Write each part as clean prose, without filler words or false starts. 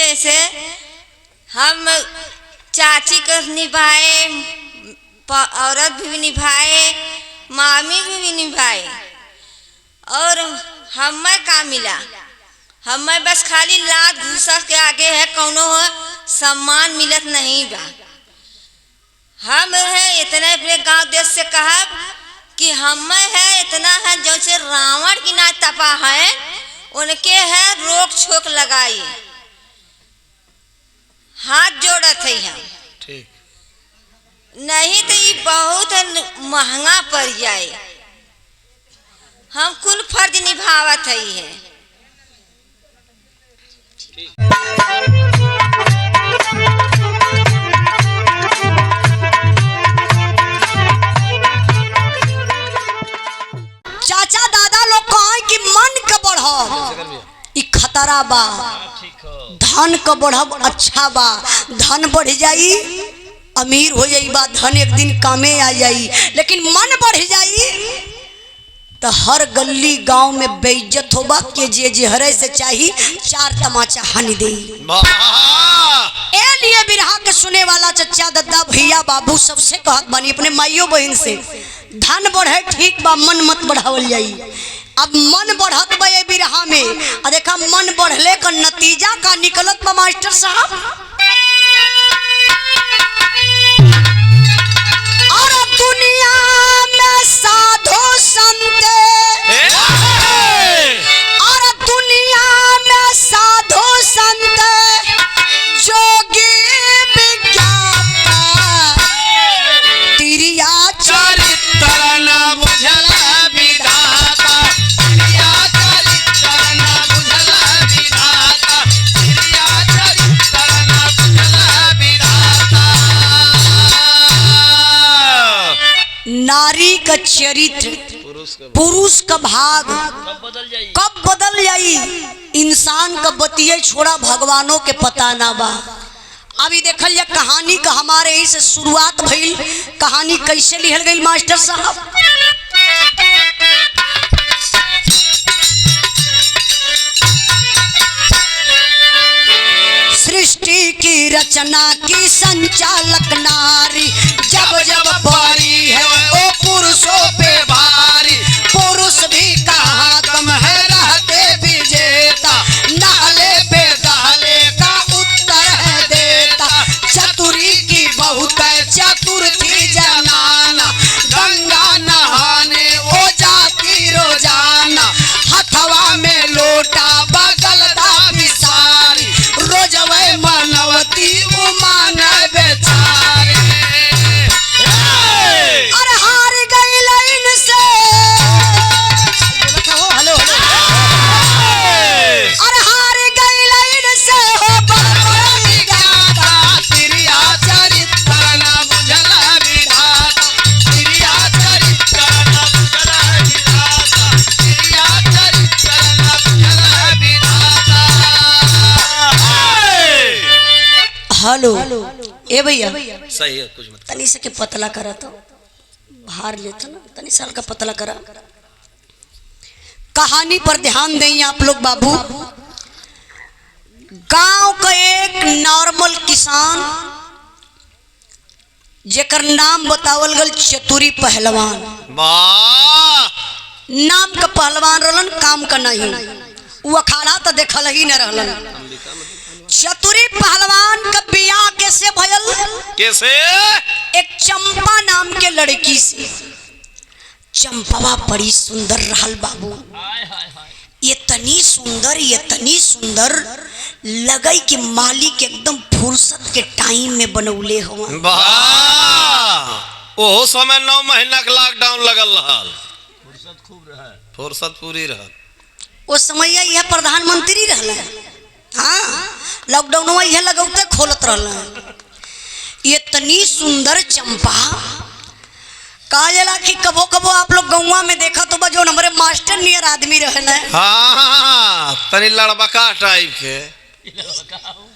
जैसे हम चाची को निभाए, औरत भी निभाए, मामी भी निभाए, और हमें का मिला? हमें बस खाली लात घूसा के आगे है, कौनो सम्मान मिलत नहीं बा। हम है इतने अपने गांव देश से कहा कि हमें है इतना है जैसे रावण की ना तपा है उनके है रोक छोक लगाई, हाथ जोड़त है हम ठीक, नहीं तो ये बहुत महंगा पड़ जाए। हम कुल फर्ज निभावत है। चाचा दादा लोग कहे कि मन का बढ़ ई खतरा बा, धन का बढ़ब अच्छा बा, धन बढ़ जाई अमीर हो जाई बा, धन एक दिन कामे आ जाई, लेकिन मन बढ़ जाई तो हर गली गांव में बेइज्जत होबा के जे जहरे से चाही चार तमाचा हानि दे। ए लिए बिरहा के सुने वाला चचा दादा भैया बाबू सबसे कहत बानी अपने माइयों बहन से, धन बढ़े ठीक बा, मन मत बढ़ावल जाई। अब मन बढ़त बा ये बिरहा में, आ देखा मन बढ़ले का नतीजा का निकलत बा मास्टर साहब। और दुनिया में साधु संत, और दुनिया में साधु संत जोगी विज्ञाता तिरिया चरित्र न बुझला विधाता, तिरिया चरित्र न बुझला विधाता, तिरिया चरित्र न बुझला विधाता। नारी का चरित्र, पुरुष का भाग कब बदल जाई इंसान का बतिये छोड़ा भगवानों के पता ना बा। अभी देखल जा कहानी का हमारे यही से शुरुआत भइल, कहानी कैसे लिखल गई मास्टर साहब। सृष्टि की रचना की संचालक नारी, जब जब बारी है वो पुरुषों पे भारी, पुरुष भी कहाँ कम है रहते विजेता, नाले पे दाले का उत्तर है देता, चतुरी की बहुत चतुर थी जनाना, गंगा नहाने वो जाती रोजाना, हथवा में लोटा बगलदा बिसारी, रोज वह मनवती उमान बेचारे। अरे हार गई लाइन से, हेलो, अरे हार गई लाइन से हो बड़ी गाता, तिरिया चरित्र न बुझला विधाता, तिरिया चरित्र न बुझला विधाता, तिरिया चरित्र न बुझला विधाता। हेलो ए भैया सही है, कुछ मत तनी से के पतला करा तो बाहर लेता ना, तनी साल का पतला करा। कहानी पर ध्यान दें आप लोग बाबू। गांव का एक नॉर्मल किसान जेकर नाम बतावल गल चतुरी पहलवान, नाम का पहलवान रहलन, काम का नहीं, वो अखाड़ा तो देखल ही न रहलन। चतुरी पहलवान का बियाह कैसे भयल? कैसे? एक चंपा नाम के लड़की से। चंपवा बड़ी सुंदर रहल बाबू, इतनी सुंदर लगई कि मालिक एकदम फुर्सत के टाइम में बनौले हो। ओहो समय 9 महीना के लॉकडाउन लगल रहल, फुर्सत खूब रहा, फुर्सत पूरी रहल। वो समय यह प्रधानमंत्री रहल, हाँ लॉकडाउन में यह लगौते खोलत रहल। इतनी सुंदर चंपा कहा जाला कि कबो कबो आप लोग गौवा में देखा तो जो हमारे मास्टर नियर आदमी रहना, हाँ तनी लड़बका टाइप के,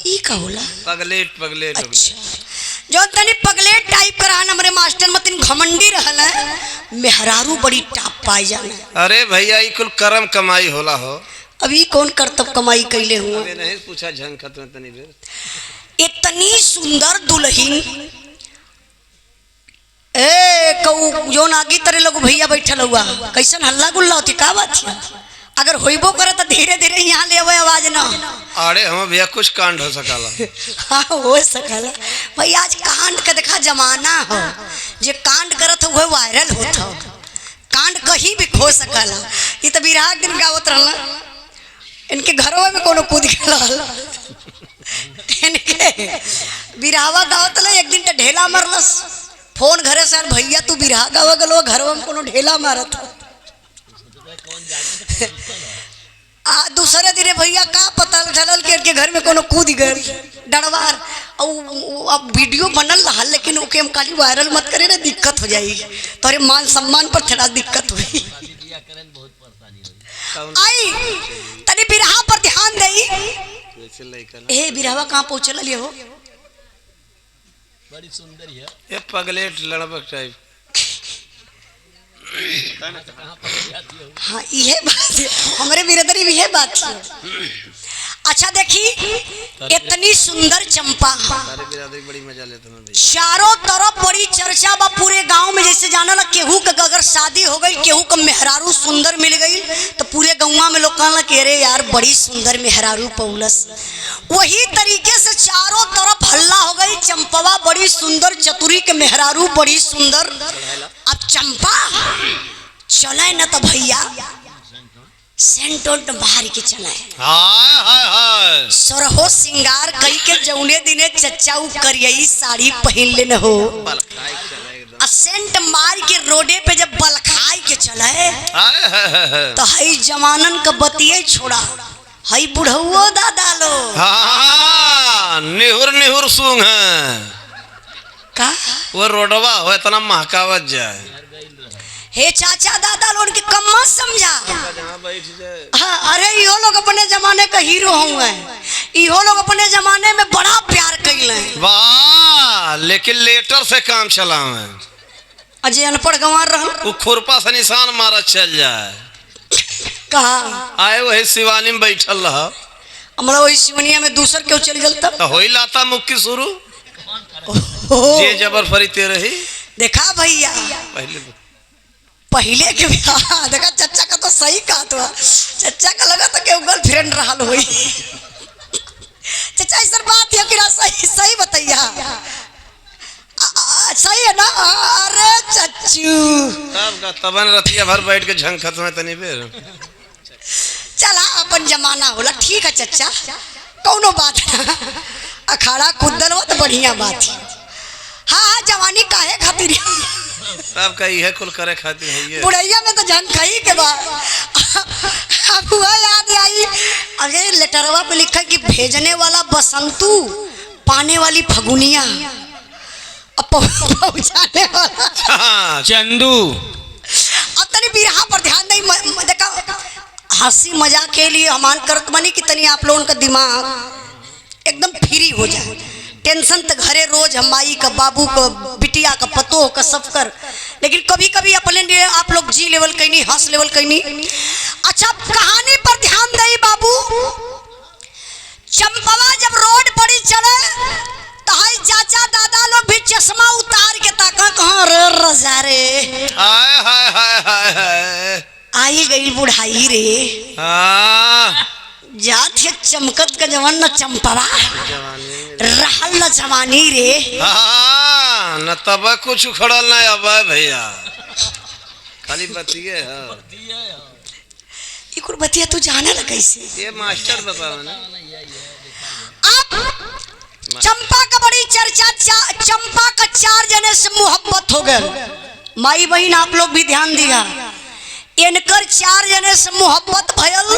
ई का होला पगलेट। अच्छा, जो तनी पगलेट टाइप का रहना हमारे मास्टर मतिन घमंडी रहल, मेहरारू बड़ी टाप पाई जाना। अरे भैया ई कुल करम कमाई होला हो। अभी कौन करतब कमाई कैले हुआ। अबे नहीं पूछा झंखत में तनी बेर। इतनी सुंदर दुल्हन ए कऊ जो नागी तरे लोग भैया बैठल हुआ कैसन हल्ला गुल्ला होती का बात है। अगर होइबो करे तो धीरे धीरे यहाँ ले आवे आवाज ना। अरे हम भैया कुछ कांड हो सकला। हाँ हो सकला भाई। आज कांड का देखा जमाना हो जे कांड करत हो वायरल होत हो। कांड कहीं भी हो सकला। ये तो बिरहा के दिन गावत रहला इनके घरों में कोनो कूद के रहल इनके बिरहावा गावत ले एक दिन तो ढेला मरलस। फोन घरे से भैया तू बिरहा गावा गलो घरवा में कोनो ढेला मारत हो। दूसरे दिन भैया का पता चलल के घर में कोनो कूद गल डरवार। अब वीडियो बनल रहा लेकिन ओके हम खाली वायरल मत करे ना दिक्कत हो जाई। तोरे मान सम्मान पर थोड़ा दिक्कत हुई। आई तनी बिरहा पर ध्यान देई। ए बिरहावा कहाँ पहुंचल लियो हो। बड़ी सुंदर है ये पगलेट लड़बक टाइप। हाँ यह बात है हमारे बिरदरी भी है बात है। अच्छा देखी इतनी सुंदर चंपा बड़ी मजा लेते हैं। चारों तरफ बड़ी चर्चा बा पूरे गांव में। जैसे जाना ना केहू का अगर शादी हो गई केहू का मेहरारू सुंदर मिल गई तो पूरे गाँव में लोग कहला कह रहे यार बड़ी सुंदर मेहरारू पौलस। वही तरीके से चारों तरफ हल्ला हो गई चंपवा बड़ी सुंदर चतुरी के मेहरारू बड़ी सुंदर। अब चंपा चले न तो भैया सेंटोट बाहर के चले। हाय हाय हाय सरहो सिंगार कई के जौने दिने चच्चा करियई साड़ी पहन लेन हो। सेंट मार के रोडे पे जब बलखाई के चले तो हई जवानन का बतिये छोड़ा हई बुढ़ऊ दादा लो। हाँ निहुर निहुर सूंघ है का वो रोडवा हो इतना महकावत जाए। हे चाचा दादा लोग के कम मत समझा। हाँ अरे इहो लोग अपने जमाने का हीरो हुए। इहो लोग अपने जमाने में बड़ा प्यार कैले। वाह लेकिन लेटर से काम चलावे। अजय अनपढ़ गंवार रहा वो खुरपा से निशान मारा चल जाए। कहा आए वही शिवानी में बैठल रहा। हमारा वही शिवनिया में दूसर क्यों चल गल तब हो ही लाता मुक्की शुरू जे जबर फरीते रही। देखा भैया पहले के देखा चच्चा का तो सही कहा तो चच्चा का लगा तो केहू गर्लफ्रेंड रहा हुई। चच्चा इस बात है कि सही सही बताइया सही है ना। अरे चच्चू तबन रतिया भर बैठ के झंखत में तनी बेर चला अपन जमाना होला ठीक है चच्चा कौनो बात ना। अखाड़ा कुदल हो तो बढ़िया बात है। हाँ जवानी काहे खातिर सब का यह कुल करे खातिर है ये। बुढ़ैया में तो झंखाई के बाद अब हुआ याद आई। अरे लेटरवा पे लिखा कि भेजने वाला बसंतू पाने वाली फगुनिया पहुंचाने वाला चंदू। अब तनी बिरहा पर ध्यान नहीं देखा हंसी मजाक के लिए हमान करत बनी कि तनी आप लोगों का दिमाग एकदम फ्री हो जाए। टेंशन तो घरे रोज हम माई का बाबू का बिटिया का पतो का सब कर लेकिन कभी कभी अपने लिए आप लोग जी लेवल कहीं नहीं हंस लेवल कहीं नहीं। अच्छा कहानी पर ध्यान दे बाबू। चंपवा जब रोड पर चले तो हाय चाचा दादा लोग भी चश्मा उतार के ताका कहाँ रे रजारे। हाय हाय हाय हाय हाय आई गई बुढ़ाई रे। जात है चमकत का जवान न चंपवा रहल न जवानी रे। न तब कुछ उखड़ल न अब भैया खाली बतिए इकुर बतिया तू जाने ल कैसे ये मास्टर बतावा ना। अब चंपा का बड़ी चर्चा चंपा का 4 जने से मोहब्बत हो गए। माई बहन आप लोग भी ध्यान दिया इनकर 4 जने से मोहब्बत भयल।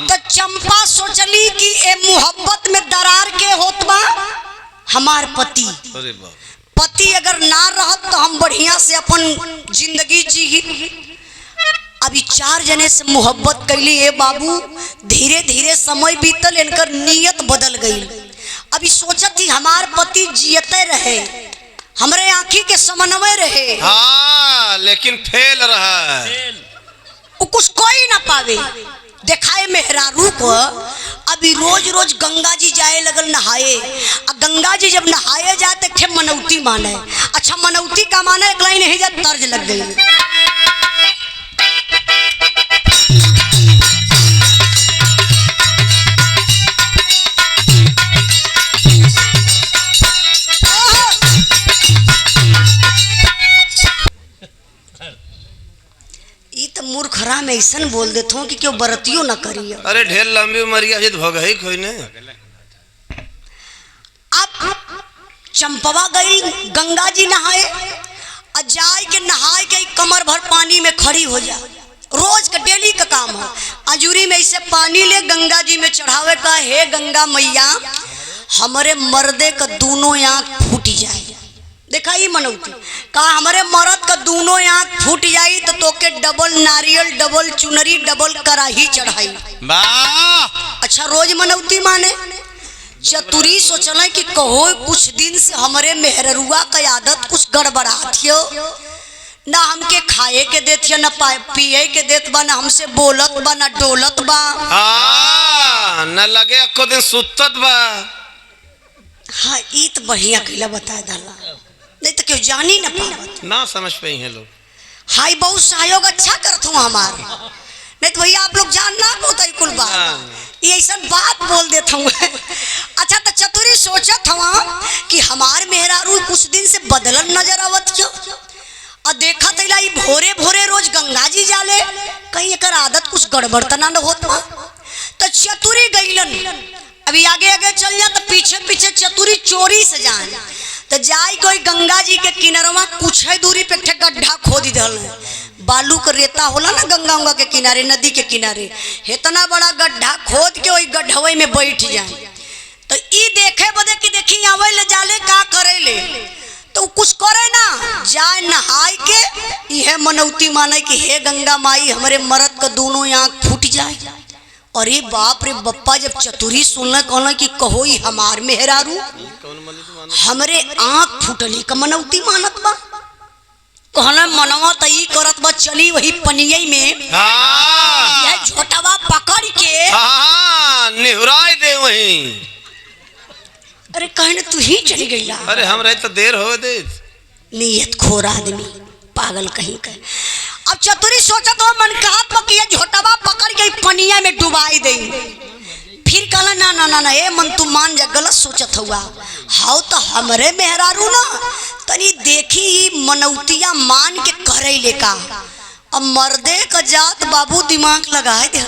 तो चंपा सोचली कि ए मोहब्बत में दरार के होत बा हमार पति। पति अगर ना रहत तो हम बढ़िया से अपन जिंदगी जी। अभी 4 जने से मोहब्बत कैली ए बाबू। धीरे धीरे समय बीतल इनकर नियत बदल गई। अभी सोचत थी हमार पति जियते रहे हमरे आँखी के समन्वय रहे। हाँ लेकिन फेल रहा वो कुछ कोई ना पावे देखाए मेहरारू को अभी रोज रोज गंगा जी जाए लगल नहाए। और गंगा जी जब नहाए जाए तो मनौती माने। अच्छा मनौती का माने एक लाइन जा तर्ज लग गई। मूर्खरा में ऐसा बोल देते हो कि क्यों बरतियो ना करिए। अरे ढेर लंबी उमरिया जी भग ही कोई ने। अब चंपवा गई गंगा जी नहाए और जाए के नहाए के कमर भर पानी में खड़ी हो जा। रोज का डेली का काम है। अजूरी में ऐसे पानी ले गंगा जी में चढ़ावे का, हे गंगा मैया हमारे मर्दे का दोनों आँख फूट जाए। देखा ही मनौती का हमारे मर्द का दोनों आँख फूट जाई तो तोके डबल नारियल डबल चुनरी डबल कराही चढ़ाई। अच्छा रोज मनौती माने। चतुरी सोचल कि कहो कुछ दिन से हमारे मेहरुआ का आदत कुछ गड़बड़ात हो, ना हमके खाए के देत ना पिए के देत बा, ना हमसे बोलत बा ना डोलत बा, न लगे को दिन सुतत बा। हाँ ई तो बढ़िया कैला बताए दाला, नहीं तो क्यों जानी ना पावत ना समझ पाई है लोग। हाई बहुत सहयोग अच्छा करत हूँ हमार, नहीं तो भैया आप लोग जानना होता है कुल बात ये ऐसा बात बोल देता हूँ। अच्छा तो चतुरी सोचत हवा कि हमार मेहरारू कुछ दिन से बदलन नजर आवत क्यों, और देखा तैला भोरे भोरे रोज गंगा जी जाले, कहीं एक आदत कुछ गड़बड़ तो ना होत। तो चतुरी गईलन, अभी आगे आगे चल जा तो पीछे पीछे चतुरी चोरी से जाए तो जाई कोई गंगा जी के किनारवा कुछ है दूरी पे गड्ढा खोद दल, बालू का रेता होला ना गंगा के किनारे नदी के किनारे, इतना बड़ा गड्ढा खोद के वही गड्ढवे में बैठ जाए। तो ई देखे बदे कि देखी आवे ले जाले का करे ले, तो कुछ करे ना जाए नहाय के यह मनौती माने कि हे गंगा माई हमारे मर्द का दोनों आँख फूट जाए। अरे बाप रे बप्पा जब चतुरी सुनल कहना कि कहो ही हमार मेहरारू हमरे आँख फूटली का मनौती मानत बा, कहना मनवा तई करत बा चली वही पनिये में यह झोटवा पकड़ के निहुराई दे वही। अरे कहने तू ही चली गई। अरे हम रहे तो देर हो दे, नियत खोर आदमी पागल कहीं का। अब चतुरी सोचा तो मन कहा कि ये झोटवा पकड़ के पनिया में डुबाई दे, फिर कहला ना ना ना ना ए मन तू मान जा गलत सोचत हुआ हाउ तो हमरे मेहरारू ना तनी देखी मनौतिया मान के करे लेका। अब मर्दे का जात बाबू दिमाग लगाए दे,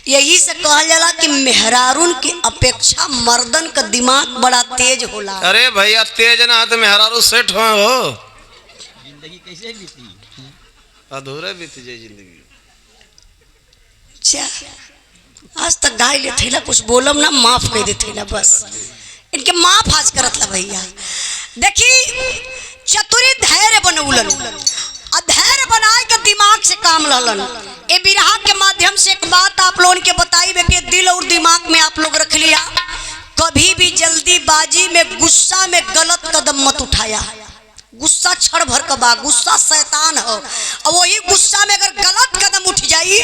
यही से कहल जाला कि मेहरारून की अपेक्षा मर्दन का दिमाग बड़ा तेज होला। अरे भैया तेज ना तो मेहरारू सेट हो जिंदगी कैसे बीती, अधूरा बीत जाए जिंदगी। आज तक गाय ले थैला कुछ बोलम ना माफ कर दे थैला, बस इनके माफ आज करत ला भैया। देखी चतुरी धैर्य बनौलन, धैर्य बनाए के दिमाग से काम ललन। ए बिरहा के माध्यम से एक बात आप लोगों के बताई के दिल और दिमाग में आप लोग रख लिया, कभी भी जल्दीबाजी में गुस्सा में गलत कदम मत उठाया। गुस्सा क्षण भर का बा, गुस्सा शैतान हो, और वही गुस्सा में अगर गलत कदम उठ जाई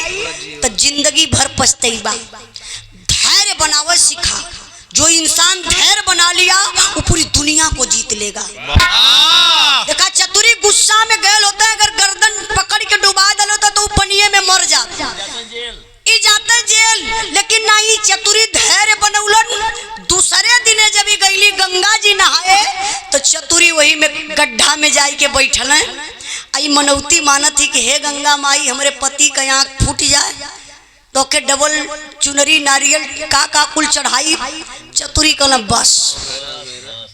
तो जिंदगी भर पछताई बा। धैर्य बनावे सीखा, जो इंसान धैर्य बना लिया वो पूरी दुनिया को जीत लेगा। देखा चतुरी गुस्सा में गए होते हैं, अगर गर्दन पकड़ के डुबा दल होता तो वो पनिये में मर जाता, जाते जेल। लेकिन नहीं चतुरी धैर्य बनौलन। दूसरे दिने जब गईली गंगा जी नहाए तो चतुरी वही में गड्ढा में जाई के बैठल आई मनौती मानत थी कि हे गंगा माई हमारे पति का आँख फूट जाए तो के डबल चुनरी नारियल का कुल चढ़ाई। चतुरी कहना बस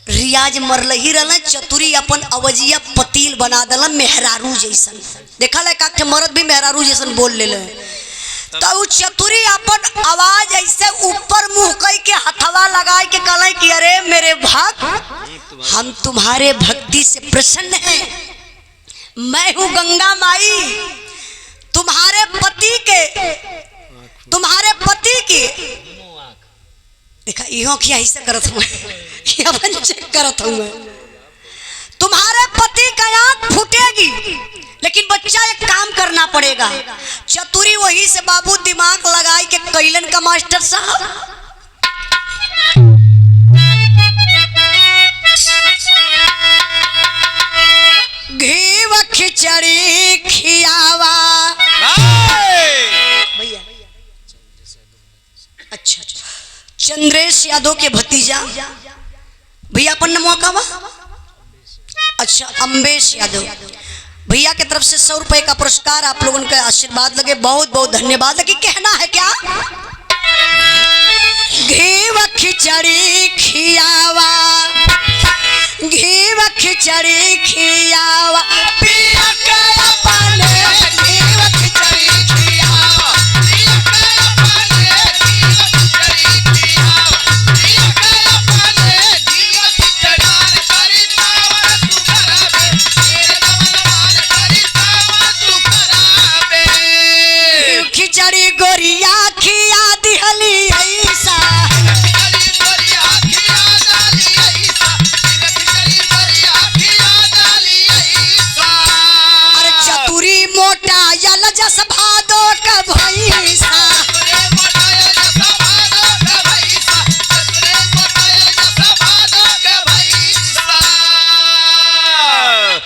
रियाज मरल ही रहना। चतुरी अपन अवजिया पतील बना दल मेहरारू जैसन, देखा ला का मर्द भी मेहरारू जैसन बोल ले। तो चतुरी अपन आवाज ऐसे ऊपर मुंह कई के हथवा लगाए के कहले कि अरे मेरे भक्त हम तुम्हारे भक्ति से प्रसन्न हैं, मैं हूँ गंगा माई, तुम्हारे पति की देखा इहो की ऐसे करत हूँ अपन चेक करत हूँ, तुम्हारे पति का आँख फूटेगी लेकिन बच्चा एक काम करना पड़ेगा। चतुरी वही से बाबू दिमाग लगाई के कैलन का मास्टर साहब। घी व खिचड़ी खियावा भैया। अच्छा चंद्रेश यादव के भतीजा भैया अपन नाम का बा? अच्छा अम्बेश यादव भैया की तरफ से 100 रुपए का पुरस्कार। आप लोगों का आशीर्वाद लगे, बहुत बहुत धन्यवाद। लेकिन कहना है क्या? घी व खिचड़ी खियावा, घी व खिचड़ी खियावा, पिया के अपने घी व खिचड़ी खियावा, पिया के अपने घी व खिचड़ी खियावा, पिया के अपने घी व खिचड़ी करितावा तू करावे, तेरे नवनवान करितावा तू करावे। खिचड़ी गोरिया खिया दिहली ऐसा, जस भादो का भैसा,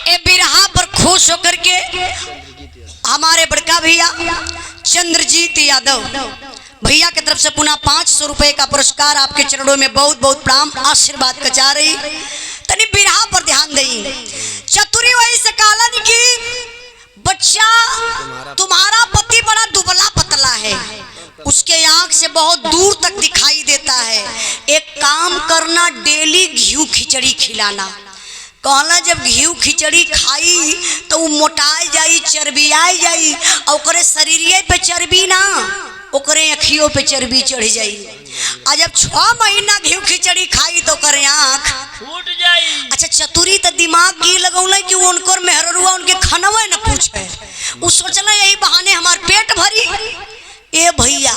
ए बिरहा पर खुश होकर के हमारे बड़का भैया चंद्रजीत यादव भैया की तरफ से पुनः 500 रुपए का पुरस्कार। आपके चरणों में बहुत बहुत प्रणाम, आशीर्वाद कचा रही। तनी बिरहा पर ध्यान दें। चतुरी वही से कालन की बच्चा तुम्हारा पति बड़ा दुबला पतला है, उसके आंख से बहुत दूर तक दिखाई देता है। एक काम करना, डेली घी खिचड़ी खिलाना। कहला जब घी खिचड़ी खाई तो वो मोटाई जाई, चर्बियाई जाई, और ओकरे शरीरिये पे चर्बी ना, ओकरे अखियों पे चर्बी चढ़ जाई। और जब 6 महीना घी खिचड़ी खाई तो करे आँख फूट जाई। अच्छा चतुरी तो दिमाग की लगौले कि उनकर मेहरुआ उनके खनवे न पूछे, उ सोचला यही बहाने हमार पेट भरी। ए भैया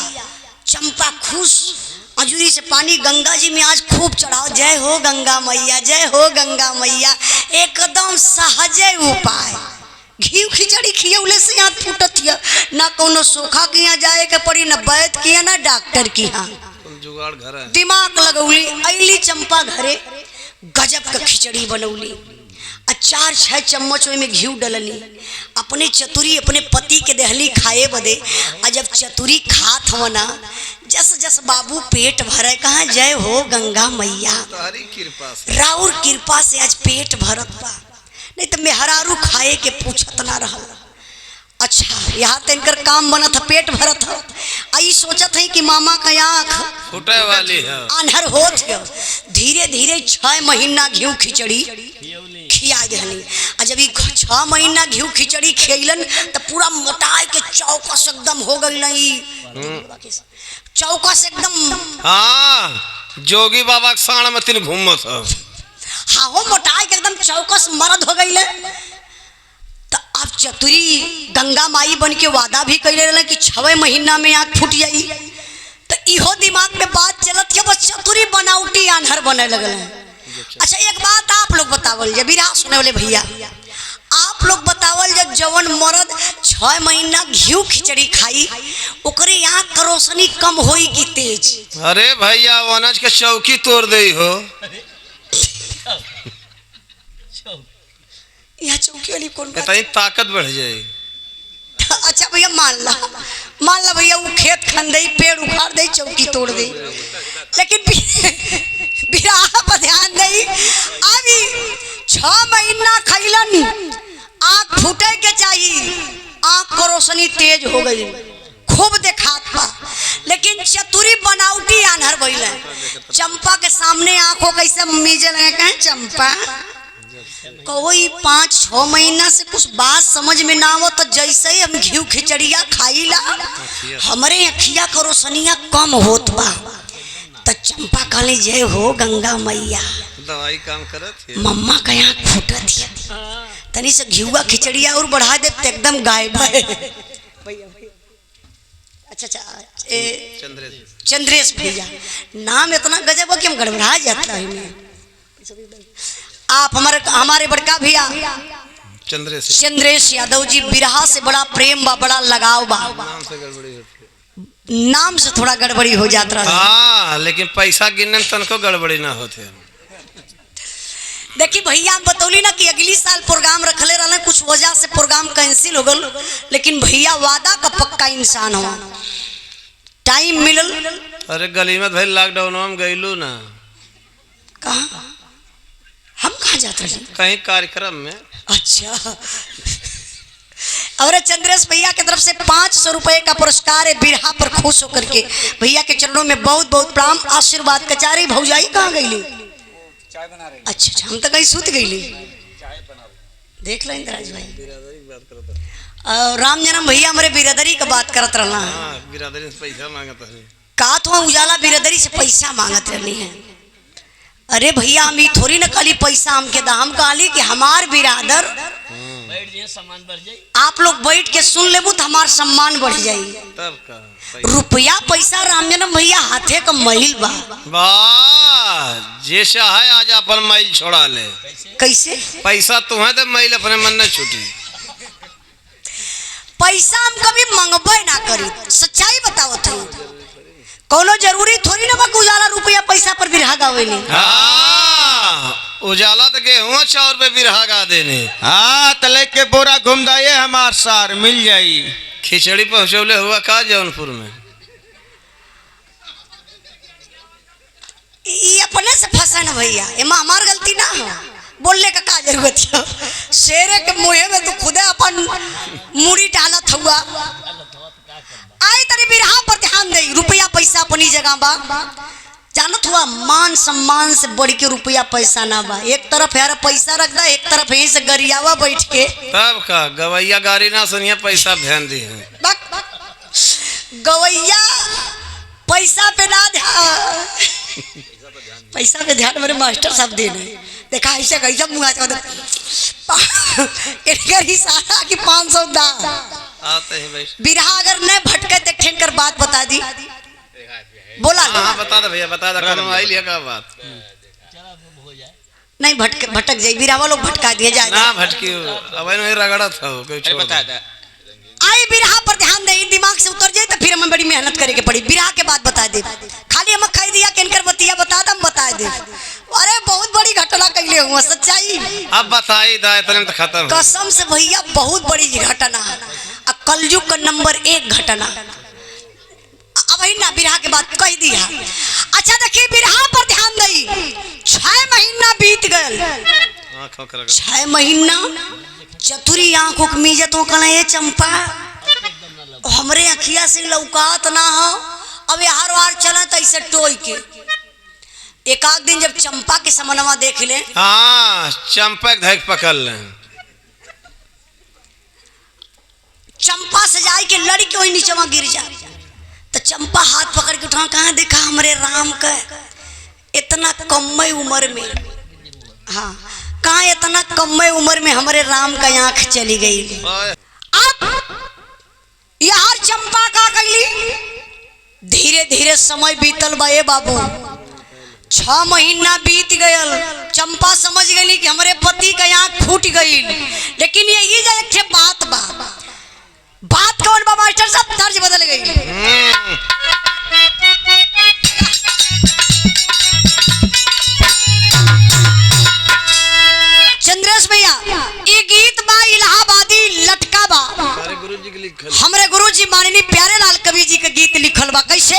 चंपा खुश अजूरी से पानी गंगा जी में आज खूब चढ़ाओ। जय हो गंगा मैया, जय हो गंगा मैया। एकदम सहजे उपाय। घी खिचड़ी खियौले से यहाँ फूटत हिया, ना कोनो सोखा के यहाँ जाए के पड़ी, ना वैद्य के यहाँ, ना डॉक्टर के यहाँ। जुगाड़ घर है। दिमाग लगौली, अली चंपा घरे गजब का खिचड़ी बनौली। 4-6 चम्मच में घी डलनी। अपने चतुरी अपने पति के देहली खाए बदे। और जब चतुरी खात हो ना, जस जस बाबू पेट भरे। कहा जय हो गंगा मैया, राउर कृपा से आज पेट भरत बा, नहीं तो मेहरारू खाए के पूछत ना रहल। अच्छा यहाँ तो इनकर काम बनत है, पेट भरत है। आई सोचत है कि मामा का आँख फूटे वाली है, आन्हर होत है। धीरे धीरे 6 महीना घी खिचड़ी खिया दहनी। और जब 6 महीना घी खिचड़ी खियलन तो पूरा मोटाई के चौकस एकदम हो गई। नहीं चौकस एकदम, हाँ जोगी बाबा के साण में तीन घूमत है। हाँ हो मोटाई के एकदम चौकस मर्द हो गई। तो अब चतुरी गंगा माई बन के वादा भी कैले रहे कि 6 महीना में आँख फूट जाई। तो इहो दिमाग में बात चलत है, बस चतुरी बनावटी आन्हर बने लगल है। अच्छा एक बात आप लोग बतावल जब बिरहा सुने वाले भैया, आप लोग बतावल जब जवन मर्द 6 महीना घी खिचड़ी खाई ओकरे आँख का रोशनी कम होई कि तेज? अरे भैया वनज के चौकी तोड़ दे हो। यहाँ चौकी वाली कौन बात? इतनी ताकत बढ़ जाए। अच्छा भैया मान ला भैया वो खेत खंदे, पेड़ उखाड़ दे, चौकी तोड़ दे। लेकिन बिरहा पर ध्यान दे। अभी 6 महीना खैलन, आँख फूटे के चाहिए, आँख को रोशनी तेज हो गई, खूब देखात बा। लेकिन चतुरी बनावटी आन्हर भइल। चंपा के सामने आँखों कैसे मीजे लगे। कहें चंपा कोई 5-6 महीना से कुछ बात समझ में ना हो, तो जैसे ही हम घी खिचड़िया खाईला हमारे अखिया को रोशनिया कम होत बा। तो चंपा कहले जय हो गंगा मैया, दवाई काम करत है। मम्मा का आँख फूटत है, तनी से घिउआ खिचड़िया और बढ़ा दे तो एकदम गायब है। अच्छा चंद्रेश भैया नाम इतना गजब हो कि हम गड़बड़ा जाता है। आप हमारे बड़का भैया चंद्रेश यादव जी बिरहा से बड़ा प्रेम बा, बड़ा लगाव बा। नाम से गड़बड़ी होती है। नाम से थोड़ा गड़बड़ी हो जाता रहा। हाँ, लेकिन पैसा गिनने तनको गड़बड़ी ना होते। देखिए भैया हम बतौली ना कि अगली साल प्रोग्राम रखले रहले, कुछ वजह से प्रोग्राम कैंसिल हो गल, लेकिन भैया वादा का पक्का इंसान हो। टाइम मिलल। अरे गलीमत भाई लॉकडाउन में गईलू ना। कहाँ हम कहाँ जाते हैं? कहीं कार्यक्रम में। अच्छा। और चंद्रेश भैया की तरफ से 500 रुपए का पुरस्कार है। बिरहा पर खुश होकर के भैया के चरणों में बहुत बहुत प्रणाम, आशीर्वाद। कचारी भौजाई कहाँ गई? अच्छा, हम तो कहीं सूत गई। देख लो इंद्राज भाई। और राम जन्म भैया हमारे बिरादरी का बात करत रहना है। बिरादरी से पैसा मांगता है। का तो उजाला बिरादरी से पैसा मांगत रहनी है। अरे भैया हम थोड़ी न खाली पैसा हमके दा, हम कहली कि हमार बिरादर सम्मान बढ़ जाए। आप लोग बैठ के सुन लेबू तो हमार सम्मान बढ़ जाई। तब का रुपया पैसा राम जन्म भैया हाथे का महिल बा। वाह, जैसा है आज अपन मैल छोड़ा ले। कैसे? पैसा तुम्हें तो मैल अपने मन न छूटी। पैसा हम कभी मंगबे ना करी, सच्चाई बताओ थे। कोनो जरूरी थोड़ी ना बा उजाला रुपया पैसा पर बिरहा गावेली। हाँ, उजाला तो गेहूं 4 रुपए बिरहा गा देने। हाँ, तले के बोरा घूम दाए हमार सार मिल जाई। खिचड़ी पहुंचौले हुआ का जौनपुर में। ये अपने से फंसा ना भैया, एमा हमार गलती ना हो। बोलने का जरूरत है? शेरे के मुँह में तो खुदे अपन मुड़ी डालत हुआ। आई तरी बिरहा पर ध्यान दे। रुपया पैसा अपनी जगह बा, जानत हुआ मान सम्मान से बढ़ के रुपया पैसा ना बा। एक तरफ यार पैसा रख दा, एक तरफ यहीं से गरियावा बैठ के। तब का गवैया गाड़ी ना सुनिए, पैसा ध्यान दी है। गवैया पैसा पे ना ध्यान, पैसा पे ध्यान मेरे मास्टर साहब देने। देखा ऐसे कैसा मुँह इशारा कि 500 दा आते हैं भाई। बिरहा अगर न भटके देखे कर बात बता दी। बोला हाँ, बता दे भैया, बता दे। कौन आई लिया का बात नहीं भटक जाए। बिरहा लोग भटका दिए जाए ना भटकी। अब नहीं रगड़ा था कोई छोड़ बता दे। आई बिरहा पर ध्यान दे, दिमाग से उतर जाए तो फिर हमें बड़ी मेहनत करे के पड़ी। बिरहा के बाद बता दे, खाली हम खाई दिया केनकर बतिया बता दम बता दे। अरे बहुत बड़ी घटना कैले हुआ, सच्चाई अब बताई दा, इतने तो खत्म। कसम से भैया बहुत बड़ी घटना, कलयुग का नंबर 1 घटना। अब ही ना बिरहा के बाद कह दिया। अच्छा देखिए बिरहा पर ध्यान दई। 6 महीना बीत गए। 6 महीना चतुरी आंखों के मीजतों कल ये चंपा हमरे अखिया से लौकात ना हो। अब हर बार चले तो ऐसे टोई के एक आध दिन जब चंपा के समनवा देख ले। हाँ, चंपा धक पकड़ ले। चंपा से जाए के लड़ी के वही नीचे गिर जा तो चंपा हाथ पकड़ के उठा, कहाँ देखा हमरे राम का इतना कम उम्र में। हाँ, कहाँ इतना कम उम्र में हमारे राम का आंख चली गई। अब यार चंपा का कैली, धीरे धीरे समय बीतल बा। ए बाबू 6 महीना बीत गयल। चंपा समझ गई कि हमारे पति का आंख फूट गई। लेकिन यही एक बात बा, बात कौन बा मास्टर साहब? तर्ज बदल गई। चंद्रेश भैया ये गीत बा इलाहाबादी लटका बा। गुरुजी के लिखल, हमरे गुरुजी माननीय प्यारे लाल कवि जी के गीत लिखल बा। कैसे?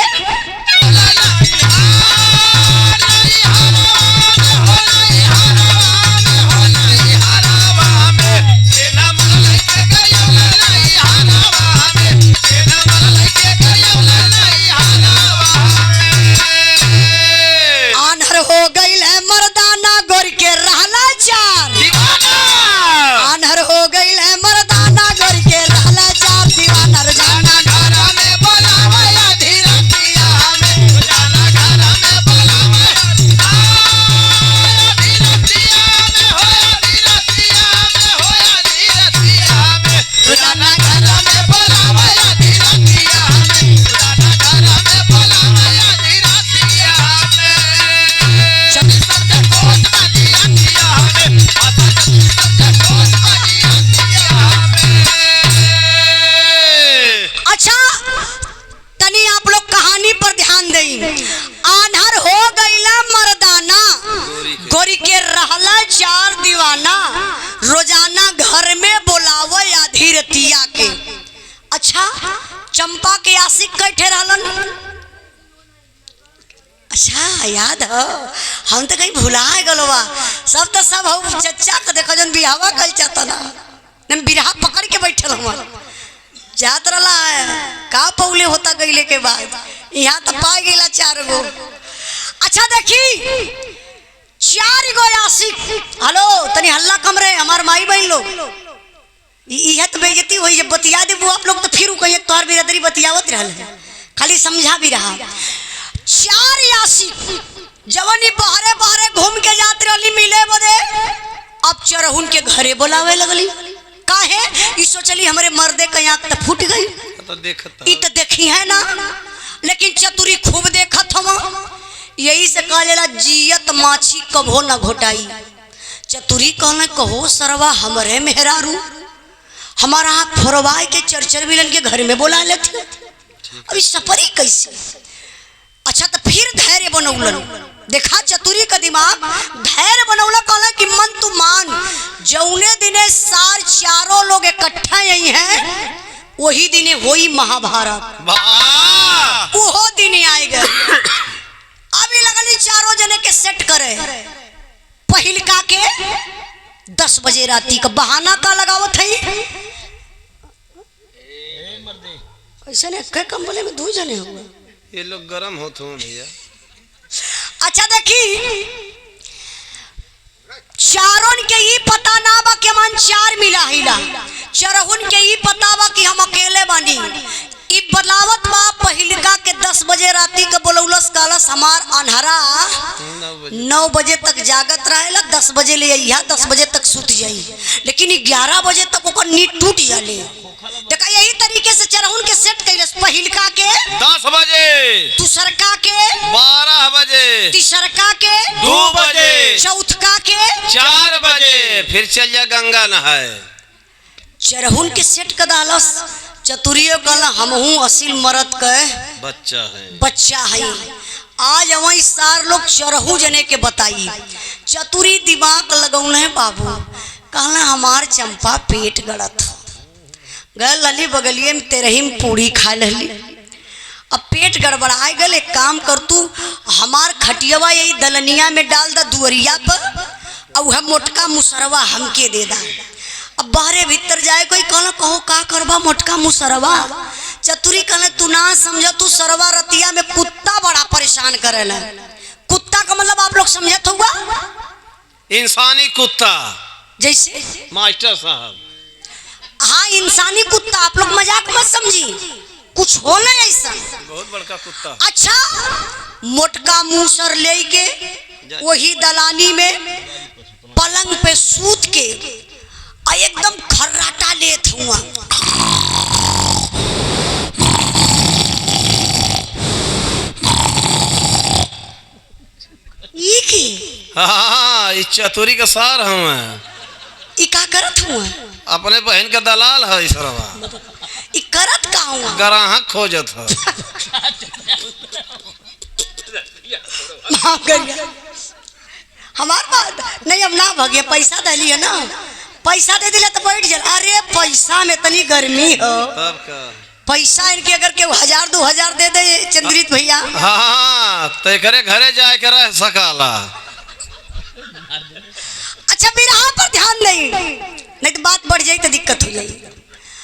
चंपा के आशिक कैठे रहलन। अच्छा याद हो, हम तो कहीं भुला गलवा। सब तो सब हो चचा के देखो जन बिहावा कल चाहता ना, बिरहा पकड़ के बैठल हुआ जात रला का पौले होता गईले के बाद यहाँ तो पा गेला 4 गो। अच्छा देखी 4 गो आशिक। हेलो तनी हल्ला कम रहे हमार माई बहन लोग, यह तो बेइज्जती हुई जब बतिया देबू आप लोग तो फिर कहिए तोहर बिरादरी बतियावत रहल है, खाली समझा भी रहा। 4 आशिक जवानी बहरे बहरे घूम के जात रहली मिले बदे, अब चरहुन के घरे बुलावे लगली। काहे ई सोचली हमरे मर्दे के आंख तो फूट गई, तो देखत ई तो देखी है ना, लेकिन चतुरी खूब देखत हम। यही से कहलेला जियत माछी कभो न घोटाई। चतुरी कहले कहो सरवा हमरे मेहरारू हमारा आँख फोरवाए के चरचर मिलन के घर में बुला लेते, अभी सफरी कैसे। अच्छा तो फिर धैर्य बनौलन, देखा चतुरी का दिमाग धैर्य बनौला। कहला कि मन तू मान, जौने दिने सार 4 लोग इकट्ठा यही हैं वही दिने होई महाभारत, वो दिने आए गए। अभी लगली 4 जने के सेट करे। पहिलका के 10 बजे राती का बहाना का लगावत है, ऐसा ने के कंबले में 2 जने हुए, ये लोग गरम होते हैं भैया। अच्छा देखी 4 के ही पता ना बा कि मन 4 मिला हिला, चरहुन के ही पता बा कि हम अकेले बानी। ई बदलावत बा पहिलका के 10 बजे राती के बोलौलस कालस हमार अनहरा 9 बजे तक जागत रहेला, 10 बजे ले आइया 10 बजे तक सूत जाई, लेकिन 11 बजे तक ओकर नींद टूट जाले। देखा यही तरीके से चरहुन के सेट कैलस। पहिलका के 10 बजे, दूसरका के 12 बजे, तीसरका के 2 बजे, चौथका के 4 बजे, फिर चल जा गंगा नहाए। चरहुन के सेट कर डालस। चतुरियो कहला हमहू असील मरद के बच्चा है। आज वही सार लोग चरहू जने के बताई। चतुरी दिमाग लगौने बाबू, कहला हमार चंपा पेट गड़त गल लली बगलिए में तेरहीम पूरी खा लली, अब पेट गड़बड़ाए गल। एक काम कर तू हमार खटियावा यही दलनिया में डाल दा दुअरिया पर, और वह मोटका मुसरवा हमके दे दा। अब बाहरे भीतर जाए कोई कहला कहो का करबा मोटका मुसरवा। चतुरी कहले तू ना समझ, तू सरवा रतिया में कुत्ता बड़ा परेशान करेला। कुत्ता का मतलब आप लोग समझत होगा, इंसानी कुत्ता जैसे मास्टर साहब। हाँ इंसानी कुत्ता, आप लोग मजाक मत समझी, कुछ हो ना ऐसा बहुत बड़का कुत्ता। अच्छा मोटका मूसर लेके वही दलानी में पलंग पे सूत के एकदम खर्राटा लेत हुआ। हाँ इस चतुरी का सार हम ई का करत हुआ, अपने बहन का दलाल है सरवा। ई करत का हुआ, ग्राहक खोजत है। हमार बात नहीं, अब ना भगे पैसा दली है ना, पैसा दे दिला तो बैठ जा। अरे पैसा में तनी गर्मी हो, तब का पैसा इनके अगर के 1000-2000 दे दे चंद्रित भैया, हाँ तो घरे घरे जाए कर सकाला। अच्छा बिरहा पर ध्यान नहीं तो बात बढ़ जाए तो दिक्कत हो जाए।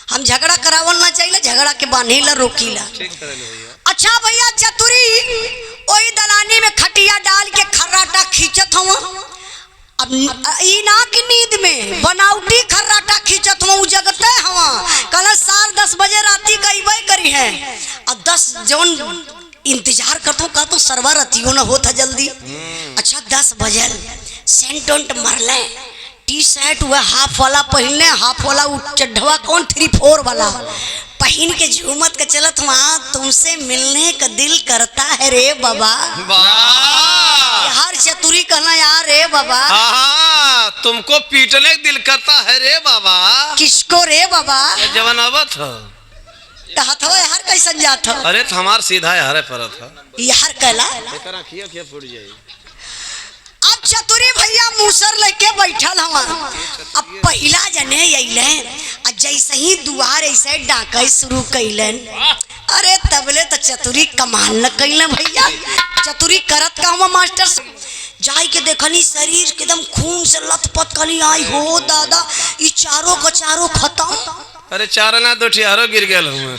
हम झगड़ा करावल ना चाहिए, झगड़ा के बांधे ला रोकीला। अच्छा भैया चतुरी वही दलानी में खटिया डाल के खर्राटा खींचत हुआ। अब ई ना की नींद में बनावटी खर्राटा खींचत हुआ, जगते हवा कल 10 बजे राती कईबे करी है। अब 10 जौन इंतजार करता हूँ, कहता हूँ सरवा रतियों ना होता जल्दी। अच्छा 10 बजे सेंट उंट मरले, टी शर्ट हुआ हाफ वाला पहनले, हाफ वाला चड्ढवा कौन 3-4 वाला पहन के झूमत के चलत वहाँ। तुमसे मिलने का दिल करता है रे बाबा। हर चतुरी कहना यार रे बाबा, तुमको पीटने का दिल करता है रे बाबा। किसको रे बाबा? जवान आवत हो हथवा यार कैसन जात हो? अरे तो हमार सीधा यार परत है यार कहला। फुट जाए। अब चतुरी भैया मूसर लेके बैठल हवा। अब पहला जने अइले, आ जैसे ही दुआर ऐसे डाका शुरू कैलन, अरे तबले तो चतुरी कमाल न कैलन भैया। चतुरी करत का हुआ मास्टर जाई के देखनी शरीर के एकदम खून से लथपथ कनी आई हो दादा, ई चारों का चारों खत्म। अरे चार ना दो ठियारो गिर गया हूँ।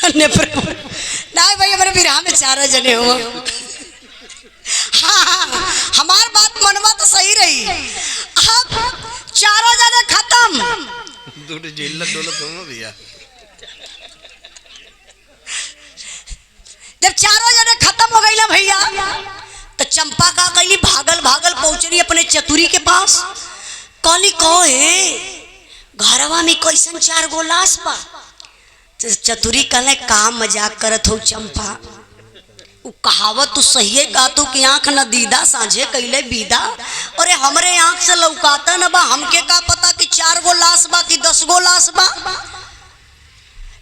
नहीं भाई हमारे बिरहा में 4 जने हो। हाँ हमार बात मनवा तो सही रही। अब 4 जने खत्म। दूर जिल्ला डोला तुम भैया। जब 4 जने खत्म हो गई ना भैया, तो चंपा का कैली भागल भागल पहुंचनी अपने चतुरी के पास। कहली कहो हे घरवा में कैसन 4 गो लाश बा। चतुरी कहले का मजाक करत हो चंपा, उ कहावत तो सही है का तू कि आंख न दीदा साझे कैले बीदा। अरे हमरे आंख से लौकाता न बा, हमके का पता कि 4 गो लाश बा कि 10 गो लाश बा।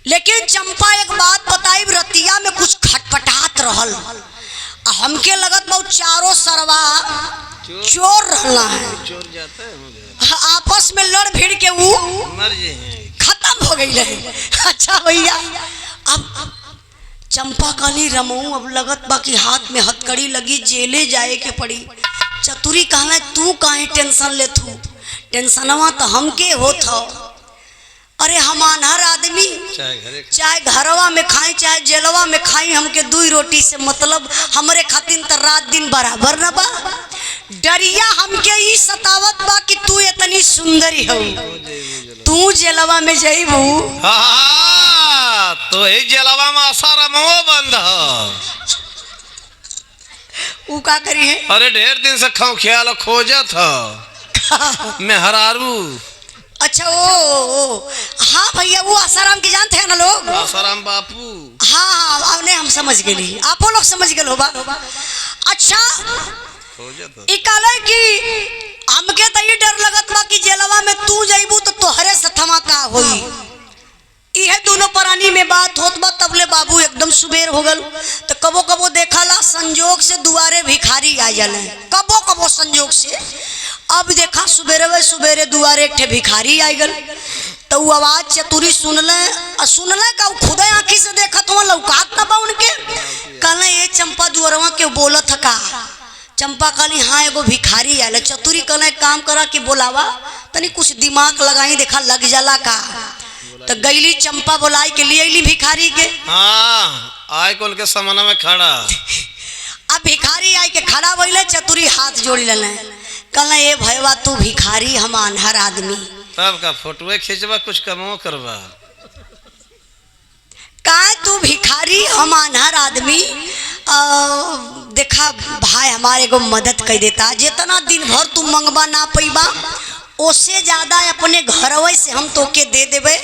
लेकिन चंपा एक बात बताई, रतिया में कुछ खटपटात रहल, हमके लगत बा चारों सरवा चोर रहला है। चोर जाता है आपस में लड़ भिड़ के वो मर जाए खत्म हो गई रहे। अच्छा भैया अब चंपा काली रमऊ अब लगत बा कि हाथ में हथकड़ी लगी, जेले जाए के पड़ी। चतुरी कहला तू काहे टेंशन ले थू, टेंशनवा तो हमके होत हो। अरे हम अनहर आदमी चाहे घरवा में खाई चाहे जेलवा में खाई, हमके 2 रोटी से मतलब, हमरे खातिर तो रात दिन बराबर न बा। डरिया हमके ई सतावत बा कि तू इतनी सुंदरी हो, तू जेलवा में जईबू। तो ही जेलवा में आसारा मुंह बंद उ का करी है। अरे ढेर दिन से खाओ ख्याल खोजत हो मैं हरारू। अच्छा ओ हाँ भैया वो आसाराम की जानते हैं ना लोग, आसाराम बापू। हाँ हाँ हम समझ गए, आप लोग समझ गए हो बा। अच्छा इकाले की हमके तो ये डर लगत बा कि जेलवा में तू जाइबू तो तोहरे सथमा का होई। इहे दोनों प्राणी में बात होत बा, तबले बाबू एकदम सुबेर हो गल। तो कबो कबो देखला संजोग से दुआरे भिखारी आ जाले, कबो कबो संजोग से। अब देखा सुबेरे सुबेरे दुआरे एक ठे भिखारी आ गल, तो वो आवाज चतुरी सुनले का खुदे आंखी से देखत हुआ, लौकात ना बा उनके। कहले ये चंपा दुआरवा के बोलत का। चंपा कहली हाँ एगो भिखारी आयल। चतुरी कहले काम करा कि बोलावा तनी कुछ दिमाग लगाई, देखा लग जाला का। तो गईली चंपा बोलाई के लिए अली भिखारी के। हाँ आय कौन के सामना में खड़ा। अब भिखारी आय के खड़ा भइले, चतुरी हाथ जोड़ लेले, कहले ए भैया तू भिखारी हम अनहर आदमी, तब का फोटो खींचबा कुछ कमो करबा। का तू भिखारी हम अनहर आदमी, देखा भाई हमारे को मदद कर देता, जितना दिन भर तू मंगवा ना पैबा उससे ज्यादा अपने घरवा से हम तोके दे देवे।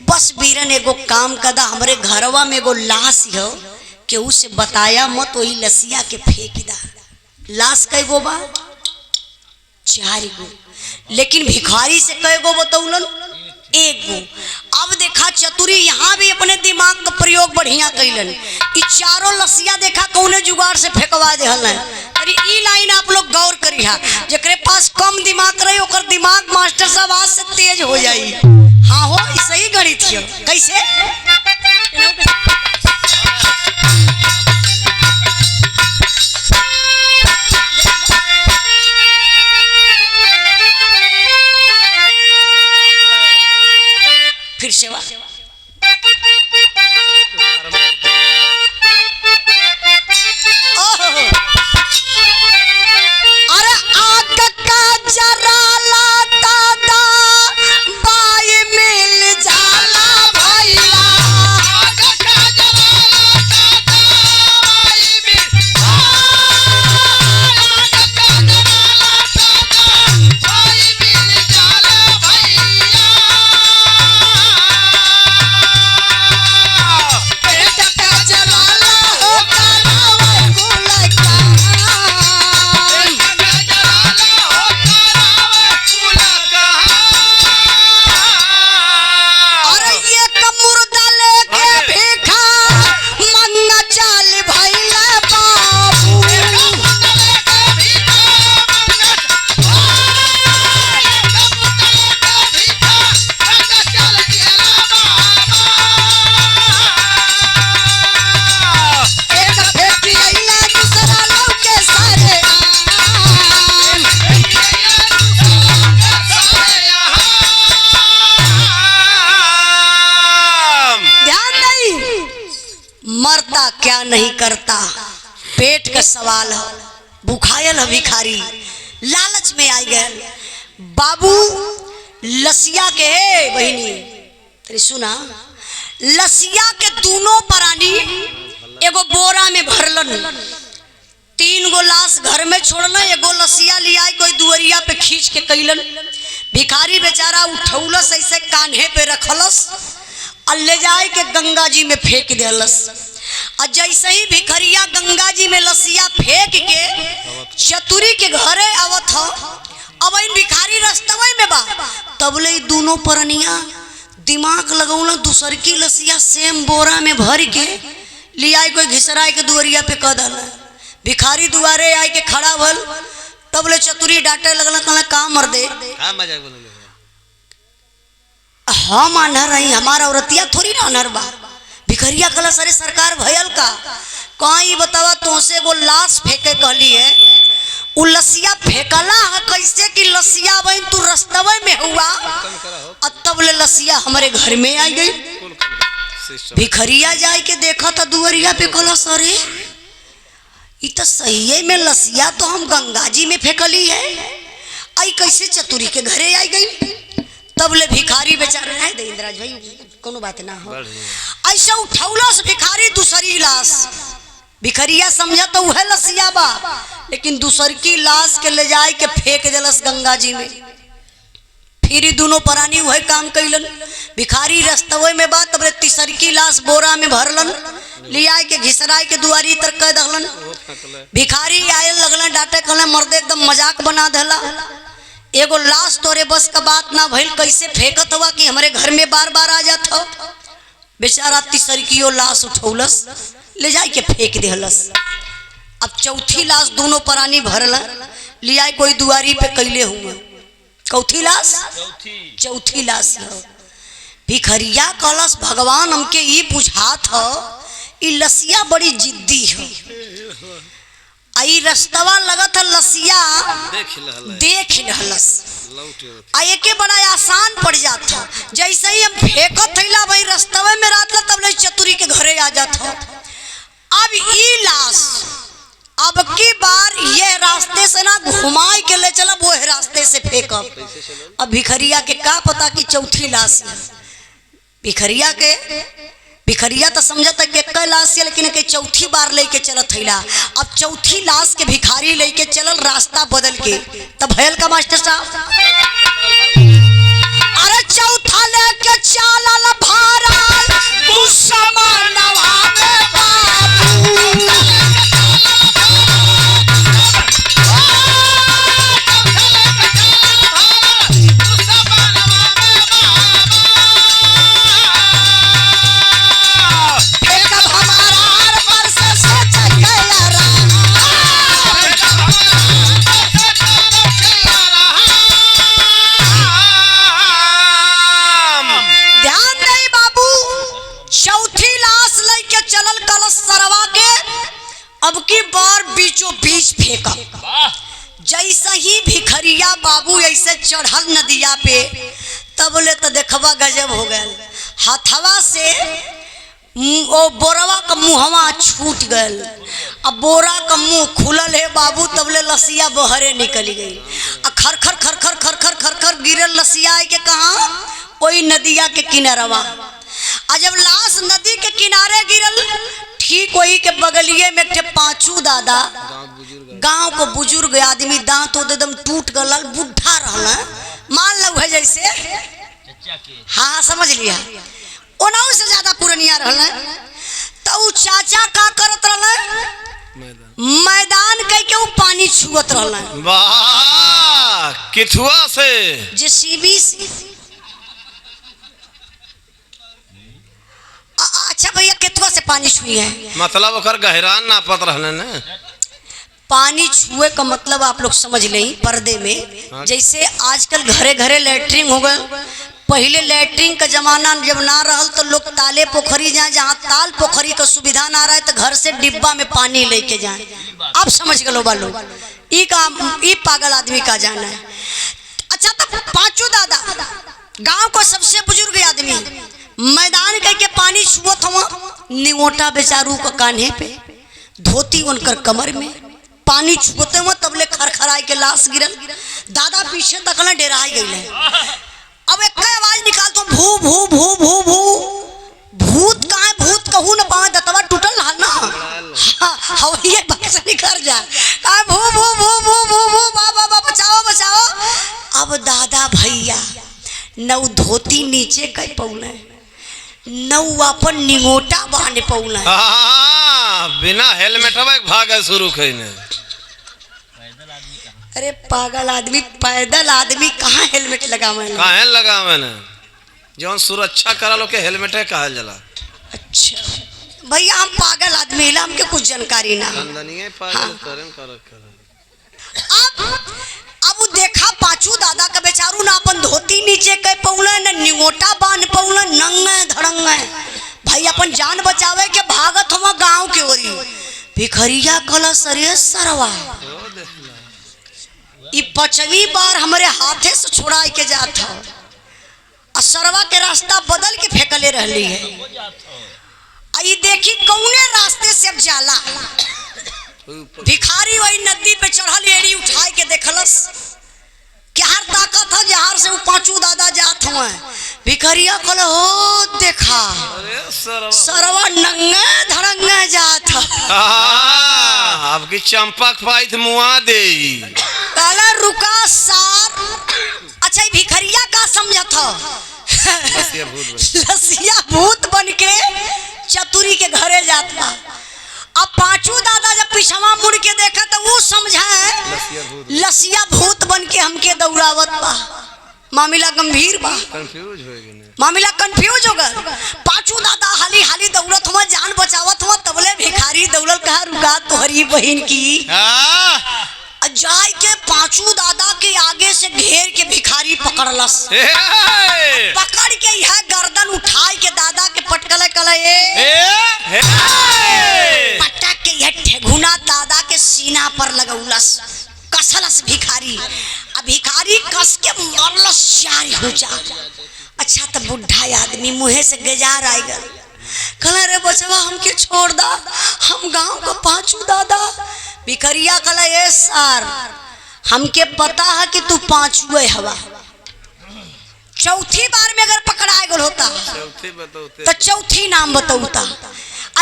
बस बीरन एगो काम कदा, हमरे घरवा में एगो लाश हो, केहू से बताया मत, वही लसिया के फेंक दा। लाश कई गो बा 4 गो, लेकिन भिखारी से कई गो बतौलन 1 गो। अब देखा चतुरी यहाँ भी अपने दिमाग का प्रयोग बढ़िया कैलन। ई चारों लसिया देखा कौने जुगाड़ से फेंकवा देहल है। अरे ई लाइन आप लोग गौर करिहा, जेकरे पास कम दिमाग रहे ओकर दिमाग मास्टर साहब आज से तेज हो जाई। हाँ हो सही गणित है। कैसे फिर सेवा अरे आग का जरा लाता दा बाई मिल जाला भैया, आग का जरा लाता दा बाई मिल आग का जरा लाता दा बाई मिल जाला भैया। पेट का जला ला हो काला गुलका क्या नहीं करता, पेट का सवाल है। भुखायल है भिखारी, लालच में आई गए। बाबू लसिया के हे बहिनी तेरी सुना, लसिया के दोनों प्राणी एगो बोरा में भरलन, 3 गो लाश घर में छोड़ल, एगो लसिया लिया कोई दुवरिया पे खींच के कैलन। भिखारी बेचारा उठौलस, ऐसे कान्हे पे रखलस और ले जाए के गंगा जी में फेंक देलस। और जैसे ही भिखरिया गंगा जी में लसिया फेंक के चतुरी के घरे आवत हो, अब इन भिखारी रस्तवे में बा, तबले दोनों परनिया दिमाग लगौना, दूसर की लसिया सेम बोरा में भर के लिया कोई घिसराए के दुवरिया पे कह दल। भिखारी दुआरे आए के खड़ा भल, तबले चतुरी डांटे लगल, कहला का मर दे हम अनहर रही, हमारा औरतिया थोड़ी ना अनहर बा। भिखरिया कहला सरे सरकार भयल का कहीं बतावा, तुमसे वो लाश फेंके कहली है, उ लसिया फेंकला है कैसे कि लसिया बहन तू रस्तवे में हुआ, और तबले लसिया हमारे घर में आई गई। भिखरिया जाए के देखा था दुआरिया पे, कहला सरे ये तो सही में लसिया तो हम गंगा जी में फेंकली है, आई कैसे चतुरी के घरे आई गई। तबले भिखारी बेचारा है दे इंद्राज भाई कोनो बात ना हो, ऐसा उठौलस भिखारी दूसरी लाश। भिखरिया समझा तो वह लसिया बा, लेकिन दूसर की लाश के ले जाए के फेंक देलस गंगा जी में। फिर दोनों प्राणी वही काम कैलन। भिखारी रस्तवे में बा, तब तीसर की लाश बोरा में भरलन, लिया के घिसराए के दुआरी तर कह दहलन। भिखारी आए लगलन डांटे, कहले मर्दे एकदम मजाक बना देला, एगो लाश तोरे बस का बात ना भइल, कैसे फेंकत हुआ कि हमारे घर में बार बार आ जात हो। बेचारा तीसर की लाश उठौलस, ले जाए के फेंक देहलस। अब चौथी लाश दोनों प्राणी भरल, लिया कोई दुआरी पे कैले हुए। चौथी लाश, चौथी लाश भिखरिया कहलस भगवान हमके ये बुझात हो, ई लसिया बड़ी जिद्दी है, आई रस्तवा लगत है लसिया देख लहलस, आई के बड़ा आसान पड़ जाता। जैसे ही हम फेंकत थैला भाई रस्तवे में रात तब चतुरी के घरे आ जाता। अब ई लाश अब की बार ये रास्ते से ना घुमाए के ले चला, वो रास्ते से फेंकब। अब भिखरिया के का पता कि चौथी लाश है। भिखरिया तो समझता कि एक लाश है, लेकिन के चौथी बार लेके चलत थैला। अब चौथी लाश के भिखारी लेके चलल रास्ता बदल के, तब भयल का मास्टर साहब अरे चौथा लेके चलल भारत दुश्मनवा में बाबू। अब की बार बीचों बीच फेंका। जैसा ही भिखरिया बाबू ऐसे चढ़ल नदिया पे, तब ले तो देखवा गजब हो गया। हथवा से ओ बोरवा का मुहवा छूट गल, अब बोरा का मुंह खुलल है बाबू, तब ले लसिया बहरे निकली गई। खर खर खर खर खर खर खर खर गिरल लसिया के कहा कोई नदिया के किनारवा। और जब लाश नदी के किनारे गिरल, ठीक वही के बगलिए में थे पांचू दादा, गांव को बुजुर्ग आदमी, दांत एकदम टूट गल, बुढ़ा रहला, मान लो है जैसे, हाँ समझ लिया, ओनाऊ से ज्यादा पुरनिया रहला। तो चाचा का करत रहला, मैदान कह के वो पानी छुअत रहला। वाह, किथुआ से जेसीबी से। अच्छा भैया केतुआ से पानी छुई है, मतलब ओकर गहरान नापत रहने न। पानी छुए का मतलब आप लोग समझ लें, पर्दे में जैसे आजकल घरे घरे लैट्रिन हो गए। पहले लैट्रिन का जमाना जब ना रहल तो लोग ताले पोखरी जाए, जहाँ ताल पोखरी का सुविधा ना रहे तो घर से डिब्बा में पानी लेके जाए। आप समझ गलो बालो, ई पागल आदमी का जाना है। अच्छा तो पांचों दादा गांव को सबसे बुजुर्ग आदमी मैदान कह के पानी छुअत हुआ निगोटा बेचारू का कान्हे पे, धोती उनकर कमर में, पानी छुअते हुआ तबले खरखराई के लाश गिरल। दादा पीछे तकला डेराई गई। अब एक आवाज निकाल तो भू भू भू भू भू, भूत कहाँ है? भूत कहूँ न पावे दतवा टूटल रहा ना, हाँ ये बक्स निकल जा, भू भू भू भू भू भू, बाबा बचाओ बचाओ। अब दादा भैया नौ धोती नीचे कह पौले, नौ अपन निगोटा बांध पौले। बिना हेलमेट भागे शुरू कईने। अरे पागल आदमी, पैदल आदमी कहाँ हेलमेट लगावे? काहे लगावे ने? जौन सुरक्षा करा लो के हेलमेटे कहल जाला। अच्छा भैया हम पागल आदमी ला, हमके कुछ जानकारी ना। पागल करन कर। अब वो देखा पाछू दादा का बेचारू ना अपन धोती नीचे कह पौले, न निगोटा बांध पौले, नंगे धड़ंगे। भाई अपन जान बचावे के भागत हम गांव के ओरी। भिखरिया कला सरे सरवा ई 5वीं बार हमारे हाथे से छुड़ाई के जात हो, सरवा के रास्ता बदल के फेंकले रहली है। आई देखी कौने रास्ते से अब जाला। भिखारी वही नदी पे चढ़ल एड़ी उठाए के देखलस क्या हर ताकत है जहार से वो पांचू दादा जात हुए। भिखरिया कल हो देखा सरवा नंगे धड़ंगे जात आपकी चंपक पाई मुआ दे काला रुका सार। अच्छा भिखरिया का समझत हो? लसिया भूत बन के चतुरी के घरे जात बा। अब पांचू दादा जब पिछवा मुड़ के देखा तो वो समझे लसिया भूत बन के हमके दौड़ावत बा। मामला गंभीर बा, मामला कंफ्यूज हो गया। पांचू दादा हाली हाली दौड़त हुआ, जान बचावत हुआ, तबले भिखारी दौड़ल कहा रुका तोहरी बहन की। जाय के पांचू दादा के आगे से घेर के भिखारी पकड़लस। पकड़ के यह गर्दन उठाई के दादा के पटकले कले पटक के यह ठेगुना दादा के सीना पर लगौलस, कसलस भिखारी। अब भिखारी कस के मरलस चार हुचा। अच्छा तो बुढ़ा आदमी मुँहे से गजार आई गल, कहला रे बचवा हमके छोड़ दा, हम गांव का पांचू दादा। भिखरिया कहला ए सार हमके पता है कि तू पांचवे हवा, चौथी बार में अगर पकड़ा गल होता तो चौथी नाम बताऊता।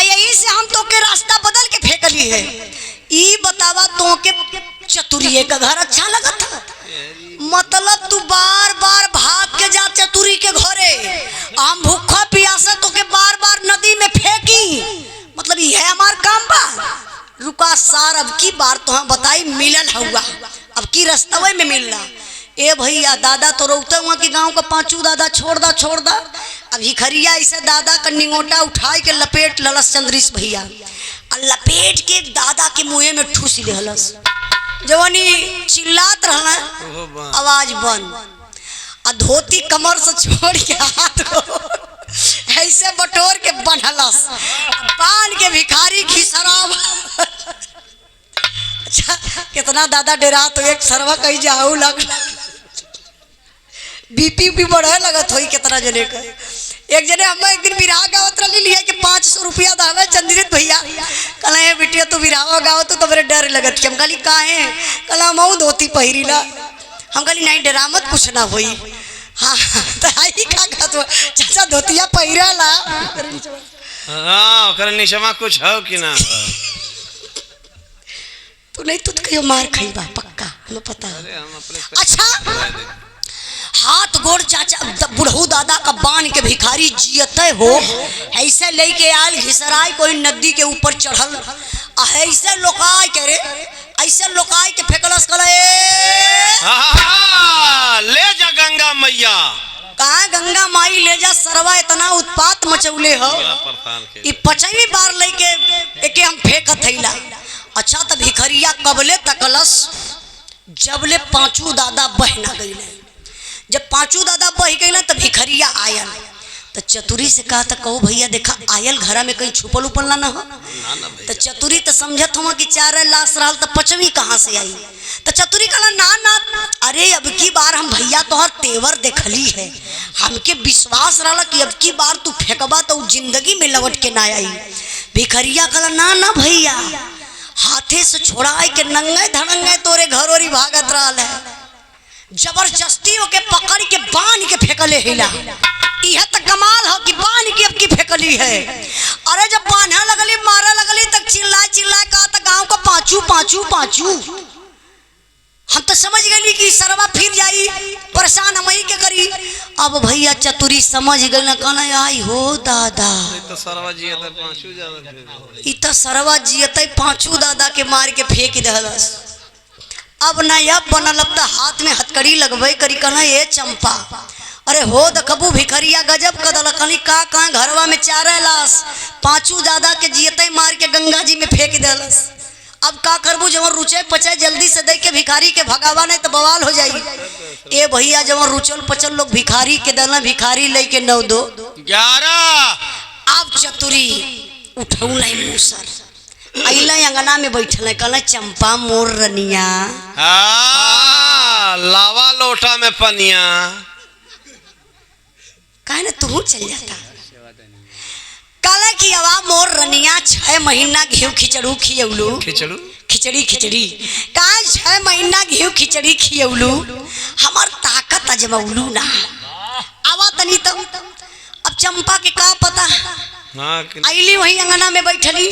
यही से हम तो के रास्ता बदल के फेंकली है। ई बतावा तो के चतुरिये का घर अच्छा लगा था? मतलब तू बार बार भाग के जा चतुरी के घरे, हम भूखा प्यासा तो के बार बार नदी में फेंकी, मतलब ये हमार काम बा। रुका सार अब की बार तो हम बताई मिलल हुआ, अब की रास्ते में मिलना। ए भैया दादा तो रोते हुआ कि गांव का पांचू दादा छोड़ दा छोड़ दा। अब भिखरिया ऐसे दादा का निगोटा उठाए के लपेट ललस चंद्रीश भैया, और लपेट के दादा के मुँह में ठूस देहलस। जवानी चिल्लात रहना, आवाज बंद, और धोती कमर से छोड़ के हाथ को ऐसे बटोर के बंधलस, बांध के भिखारी घिसराव। अच्छा कितना दादा डरा तो एक सरवा कहीं जाऊ लग, बीपी भी बढ़े लगत होई कितना जने का। एक जने हम एक दिन बिरहा गावत रही लिया कि 500 रुपया दावे चंद्रित भैया। कल है बिटिया तू बिरहा गाओ तो मेरे डर लगत कि हम कहली काहे? कल मऊ धोती पहिरीला। हम कहली नहीं डरा मत कुछ ना होई। हाँ तो आई का कहत चाचा धोतिया पहिराला हां ओकर निशमा कुछ हो कि ना? तू नहीं तू कहियो मार खइबा पक्का हमें पता है। अच्छा हाथ गोड़ चाचा बुढ़ऊ दादा का बांध के भिखारी जियते हो ऐसे लेके आयल घिसराय कोई नदी के ऊपर चढ़ल, ऐसे लोकाय के रे ऐसे लोकाय के फेंकलस कले ले जा गंगा मैया। कहाँ गंगा माई ले जा सरवा, इतना उत्पात मचौले हो। ई 5वीं बार लेके एके हम फेंकत थैला। अच्छा तो भिखरिया कबले तकलस जबले पांचू दादा बह ना गईले। जब पांचू दादा बह गई ना तो भिखरिया आयल, तो चतुरी से कहा था कहो भैया देखा आयल घरा में कहीं छुपल उपल ना हो। ना ना भैया तो चतुरी तो समझत हुआ कि चार लाश रहा तो पचवी कहाँ से आई। तो चतुरी कहला ना अरे अब की बार हम भैया तोहर तेवर देखली है, हमके विश्वास रहा कि अब की बार तू फेंकबा तो जिंदगी में लौट के ना आई। भिखरिया कहला ना भैया हाथे से छोड़ा के नंगे धड़ंगे तोरे घर ओरी भागत रहा है, जबरदस्ती होके पकड़ के बांध के फेंकले हिला। यह तो कमाल हो कि बांध के अब की फेंकली है। अरे जब बांधे लगली मारे लगली तक चिल्ला कहा था गांव को पाँचू। हम तो समझ गए कि सरवा फिर जाई परेशान हम ही के करी। अब भैया चतुरी समझ गए ना कहना आई हो दादा तो सरवा जी है पांचू ज्यादा इत सरवा जियते पाँचू दादा के मार के फेंक दहलस। अब ना यह बनल अब तो हाथ में हथकड़ी लगबे करी कहना ये चंपा अरे हो दखबू भिखरिया गजब कदल कली का घरवा में चार लाश पाँचू दादा के जियते मार के गंगा जी में फेंक दहलस। अब का करबू जब रुचे पचे जल्दी से दे के भिखारी के भगावा नहीं तो बवाल हो जाई। ए भैया जब रुचल पचल लोग भिखारी के दल भिखारी लेके 9 2 11 अब चतुरी उठऊ नहीं मूसर अइला अंगना में बैठल कहला चंपा मोर रनिया लावा लोटा में पनिया काहे ना तू चल जाता। काला की हवा मोर रनिया 6 महीना घी खिचड़ू खियौलू खिचड़ी का 6 महीना घी खिचड़ी खियौलू हमार ताकत अजमौलू ना आवा तनी तो। अब चंपा के का पता आईली वही अंगना में बैठली।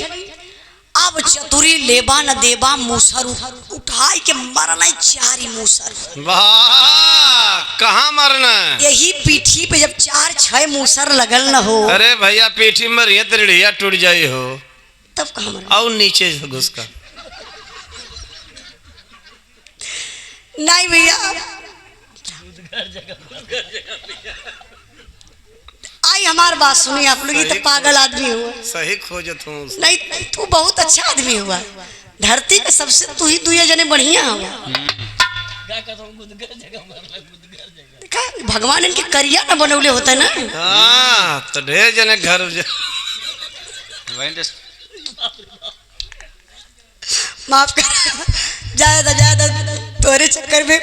अब चतुरी लेबा न देबा मूसर उठाई के मरना 4 मूसर। वाह कहाँ मरना यही पीठी पे जब 4-6 मूसर लगल न हो। अरे भैया पीठी में रिया तरिया टूट जाई हो तब कहाँ मरना और नीचे से घुस का नहीं भैया आई हमार बात सुनी आप लोग तो पागल आदमी हुआ सही खोजत हूँ नहीं तू बहुत अच्छा आदमी हुआ धरती के सबसे तू ही 2 जने बढ़िया हुआ। भगवान इनके करिया न बनौले होता ना। हाँ तो ढेर जने घर माफ कर ज्यादा तोरे चक्कर में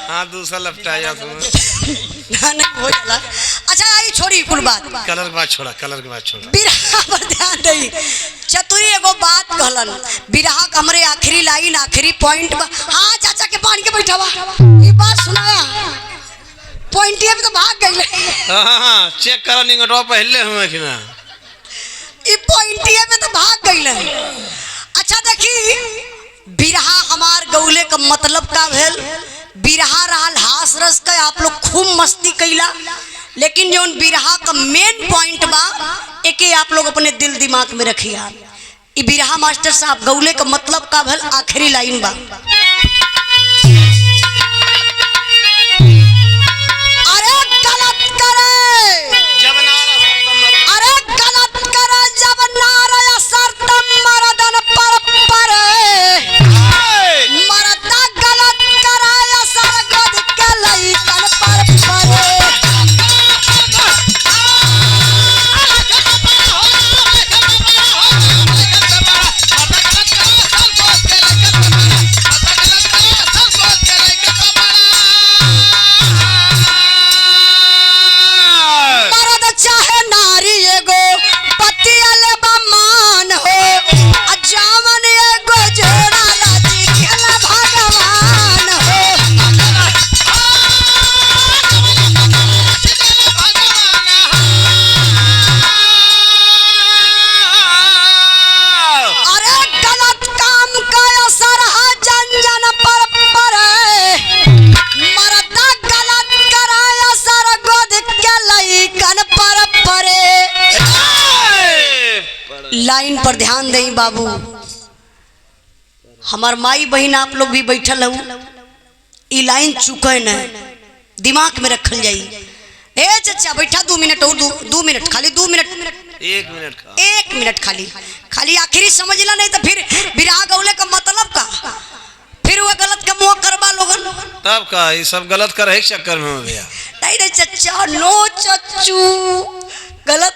हाँ दूसरा लपटाया ना नहीं हो जाला। अच्छा आई छोड़ी कुल बात कलर के बाद छोड़ा बिरहा पर ध्यान दई। चतुरी एगो बात कहलन बिरहा का हमरे आखिरी लाइन आखिरी पॉइंट। हाँ चाचा के पानी के बैठावा ये बात सुनाया पॉइंटिया पे तो भाग गई। हाँ चेक करा निकटवा पहले हुए कि ना ये पॉइंटिया पे तो भाग गई। अच्छा देखी बिरहा हमार गौले का मतलब का भेल बिरहा रहल हास रस का आप लोग खूब मस्ती कैला लेकिन जो बिरहा का मेन पॉइंट बा एके आप लोग अपने दिल दिमाग में रखिया। ये बिरहा मास्टर साहब गौले का मतलब का भेल आखिरी लाइन बा अरे गलत करे जब नारा शर्त मरदन पर मरदा गलत कराया सर गद के लइकन पर मरद चाहे नारी एगो पतिया मान हो जावन एगो जोड़ा लाजी खेला भगवान हो। अरे गलत काम का असर है जन पर मरदा गलत कराया सर गोद के लइकन पर लाइन पर ध्यान दें बाबू। हमार माई बहन आप लोग भी बैठल हो ई लाइन चुके न दिमाग में रखल जाई। ए चाचा बैठा 2 मिनट और 2 मिनट खाली 2 मिनट 1 मिनट खाली आखिरी समझ ला नहीं तो फिर बिरहा गौले का मतलब का फिर वो गलत का मुँह करवा लोगन तब का ये सब गलत कर चक्कर में भैया नहीं चचा नो चच्चू गलत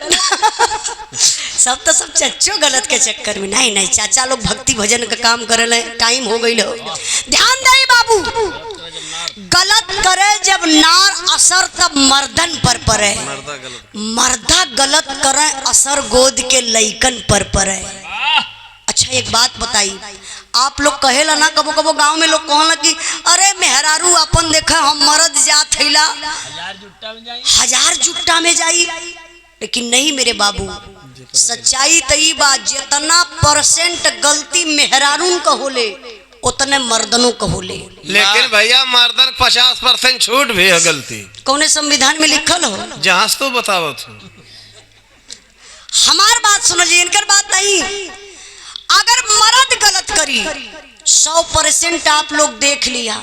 सब तो सब चच्चो गलत के चक्कर में नहीं नहीं चाचा लोग भक्ति भजन का काम करे ले टाइम हो गई हो ध्यान दे बाबू गलत करे जब नार असर तब मर्दन पर पड़े मर्दा गलत करे असर गोद के लइकन पर पड़े। अच्छा एक बात बताई आप लोग कहेला ना कबो कबो गांव में लोग कहला कि अरे मेहरारू अपन देखा हम मर्द जात हैला 1000 जुट्टा में जाई लेकिन नहीं मेरे बाबू सच्चाई तई बात जितना परसेंट गलती मेहरारून का होले उतने मर्दनों का होले लेकिन भैया मर्दन 50% छूट भी है गलती कौने संविधान में लिखल हो जहां तो बताओ हमार बात सुनो जी इनकर बात नहीं अगर मर्द गलत करी 100% आप लोग देख लिया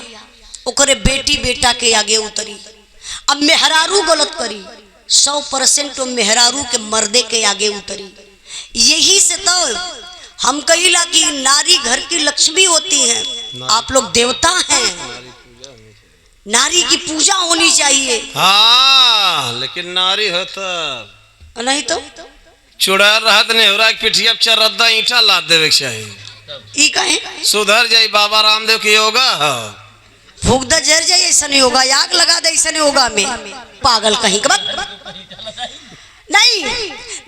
ओकरे बेटी बेटा के आगे उतरी अब मेहरारू गलत करी 100% मेहरारू के मर्दे के आगे उतरी। यही से तो हम कहिला कि नारी घर की लक्ष्मी होती है आप लोग देवता हैं नारी की पूजा होनी चाहिए। हाँ लेकिन नारी होता नहीं तो चुड़ैल रहत नेहरा के पिठिया चरद्दा ईंटा लाद देवे के चाहिए ई कहे सुधर जाई बाबा रामदेव की योगा फूकदा जर जाए ऐसा नहीं होगा आग लगा दे ऐसा नहीं होगा में पागल कहीं का नहीं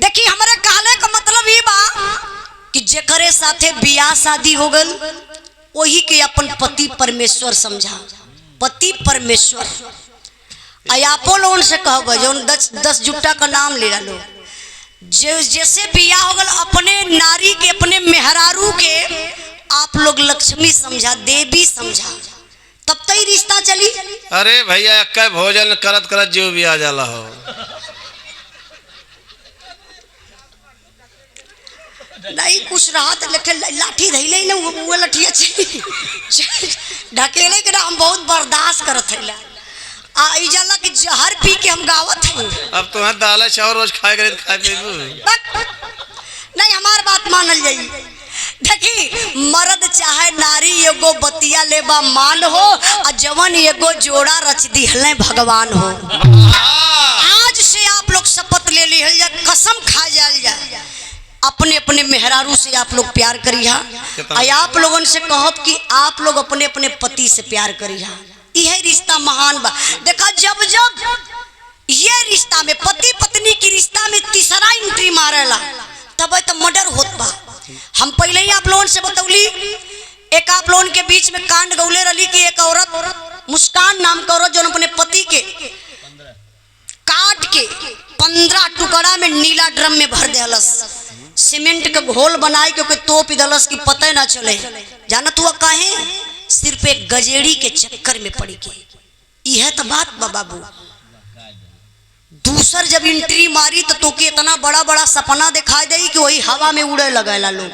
देखिए हमारे कहने का मतलब ये बा कि जेकरे साथे बियाह शादी हो गल वही के अपन पति परमेश्वर समझा पति परमेश्वर अयापो लोगन से कहब जो 10 जुट्टा का नाम ले लो जैसे बियाह हो गल अपने नारी के अपने मेहरारू के आप लोग लक्ष्मी समझा देवी समझा तब तो ही रिश्ता चली। अरे भैया एक भोजन करत करत जीव भी आ जाला हो नहीं कुछ रहा तो लेकिन लाठी धैले ना वो लठिया ढकेले के ना हम बहुत बर्दाश्त करत हैला आई जाला कि जहर पी के हम गावत हैं अब तुम्हें दाल चावल रोज खाए करे खाए पीबू नहीं हमार बात मानल जाई देखी मर्द चाहे नारी एगो बतिया लेबा मान हो और जवन एगो जोड़ा रच दिहले भगवान हो। आज से आप लोग शपथ ले लिहल जा कसम खा जाल जा अपने अपने मेहरारू से आप लोग प्यार करिहा और आप लोगन से कहब कि आप लोग अपने अपने पति से प्यार करिहा यह रिश्ता महान बा। देखा जब जब ये रिश्ता में पति पत्नी की रिश्ता में तीसरा एंट्री मारेला तब तो मर्डर होत बा। हम पहले ही आप लोगों से बतौली एक आप लोगों के बीच में कांड गौले रही कि एक औरत मुस्कान नाम का औरत जो अपने पति के काट के 15 टुकड़ा में नीला ड्रम में भर देलस सीमेंट का घोल बनाए क्योंकि तोप दलस की पता ना चले जाना तू काहे सिर्फ एक गजेड़ी के चक्कर में पड़ी के यह तो बात बाबू। दूसर जब एंट्री मारी तो तोके इतना बड़ा बड़ा सपना दिखाई दे कि वही हवा में उड़े लगेला लोग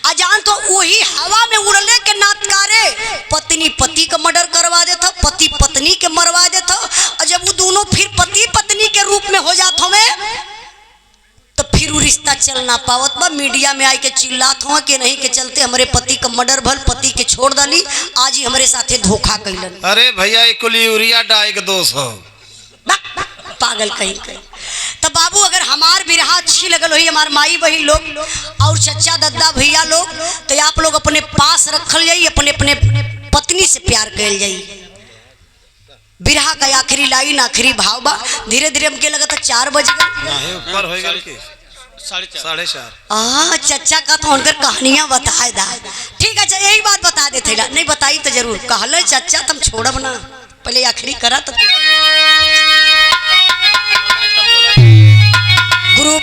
अजान तो वही हवा में उड़ने के नातकारे पत्नी पति का मर्डर करवा देता पति पत्नी के मरवा देता और जब वो दोनों फिर पति पत्नी के रूप में हो जाते में तो फिर वो रिश्ता चल ना पावत बा मीडिया में आई के चिल्लात हो कि नहीं के चलते हमारे पति का मर्डर भल पति के छोड़ दली आज ही हमारे साथे धोखा कैलन। अरे भैया कुल यूरिया डाई के दोष हो पागल कहीं कहीं तो बाबू अगर हमार बिरहा अच्छी लगल हुई हमार माई बहन लोग और चचा दद्दा भैया लोग तो आप लोग अपने पास रखल जाई अपने अपने पत्नी से प्यार कर जाई। बिरहा का आखिरी लाइन आखिरी भाव बा धीरे धीरे हमके लगा था 4 बज गए ऊपर हो गए कि 4:30 चचा का तो उनकर कहानियां बताए दा ठीक है यही बात बता देते नहीं बताई तो जरूर कहल चचा तुम छोड़ब ना पहले आखिरी करा तो गुरु